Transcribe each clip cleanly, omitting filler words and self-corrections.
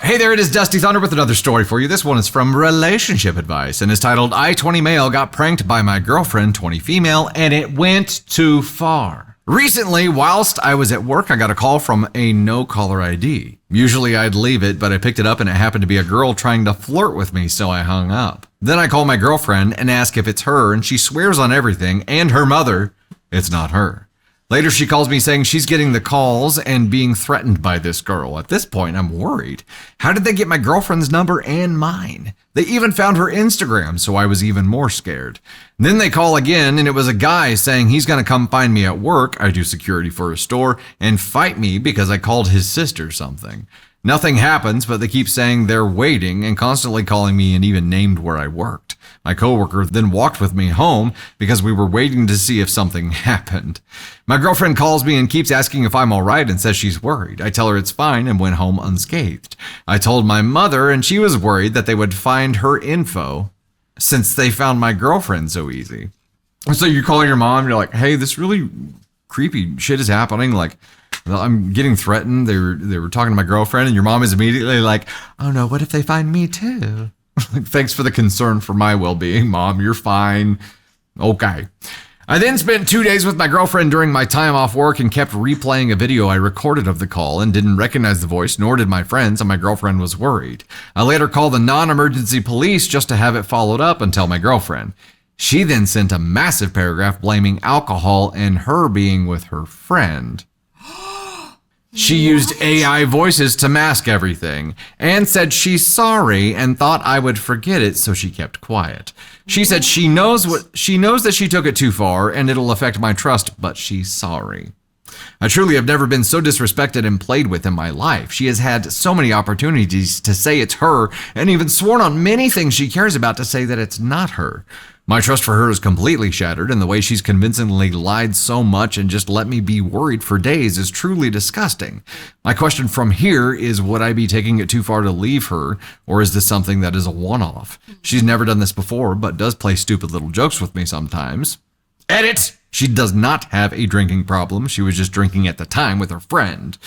Hey there, it is Dusty Thunder with another story for you. This one is from Relationship Advice and is titled, I, 20 male, got pranked by my girlfriend, 20 female, and it went too far. Recently, whilst I was at work, I got a call from a no-caller ID. Usually I'd leave it, but I picked it up and it happened to be a girl trying to flirt with me, so I hung up. Then I call my girlfriend and ask if it's her, and she swears on everything, and her mother, it's not her. Later, she calls me saying she's getting the calls and being threatened by this girl. At this point, I'm worried. How did they get my girlfriend's number and mine? They even found her Instagram, so I was even more scared. Then they call again, and it was a guy saying he's going to come find me at work, I do security for a store, and fight me because I called his sister something. Nothing happens, but they keep saying they're waiting and constantly calling me and even named where I worked. My coworker then walked with me home because we were waiting to see if something happened. My girlfriend calls me and keeps asking if I'm all right and says she's worried. I tell her it's fine and went home unscathed. I told my mother and she was worried that they would find her info since they found my girlfriend so easy. So you call your mom, you're like, hey, this really creepy shit is happening. Like, I'm getting threatened. They were talking to my girlfriend, and your mom is immediately like, oh no, what if they find me too? Thanks for the concern for my well-being, Mom. You're fine. Okay. I then spent 2 days with my girlfriend during my time off work and kept replaying a video I recorded of the call and didn't recognize the voice, nor did my friends, and my girlfriend was worried. I later called the non-emergency police just to have it followed up and tell my girlfriend. She then sent a massive paragraph blaming alcohol and her being with her friend. She used AI voices to mask everything and said she's sorry and thought I would forget it, so she kept quiet. She said she knows that she took it too far and it'll affect my trust, but she's sorry. I truly have never been so disrespected and played with in my life. She has had so many opportunities to say it's her and even sworn on many things she cares about to say that it's not her. My trust for her is completely shattered, and the way she's convincingly lied so much and just let me be worried for days is truly disgusting. My question from here is, would I be taking it too far to leave her, or is this something that is a one-off? She's never done this before, but does play stupid little jokes with me sometimes. Edit! She does not have a drinking problem. She was just drinking at the time with her friend.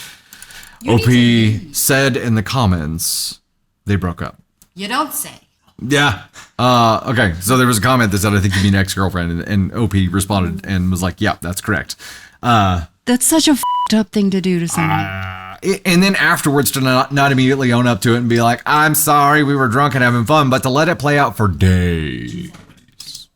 OP said in the comments, they broke up. You don't say. Yeah. Okay. So there was a comment that said, I think you mean ex-girlfriend, and OP responded and was like, yeah, that's correct. That's such a f***ed up thing to do to someone. And then afterwards to not immediately own up to it and be like, I'm sorry, we were drunk and having fun, but to let it play out for days.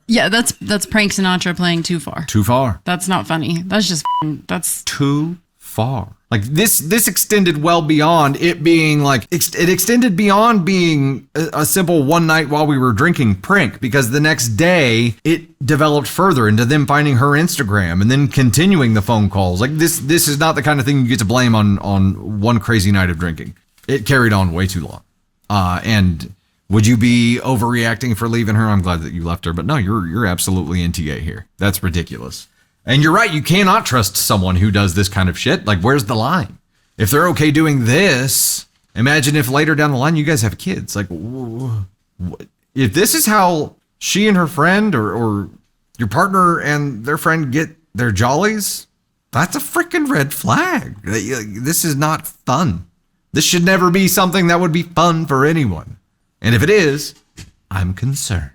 Yeah, that's Prank Sinatra playing too far. Too far. That's not funny. That's just that's too far. Like this extended well beyond it being like, it extended beyond being a simple one night while we were drinking prank, because the next day it developed further into them finding her Instagram and then continuing the phone calls. Like this is not the kind of thing you get to blame on one crazy night of drinking. It carried on way too long. And would you be overreacting for leaving her? I'm glad that you left her, but no, you're absolutely NTA here. That's ridiculous. And you're right, you cannot trust someone who does this kind of shit. Like, where's the line? If they're okay doing this, imagine if later down the line you guys have kids. Like, if this is how she and her friend or your partner and their friend get their jollies, that's a freaking red flag. This is not fun. This should never be something that would be fun for anyone. And if it is, I'm concerned.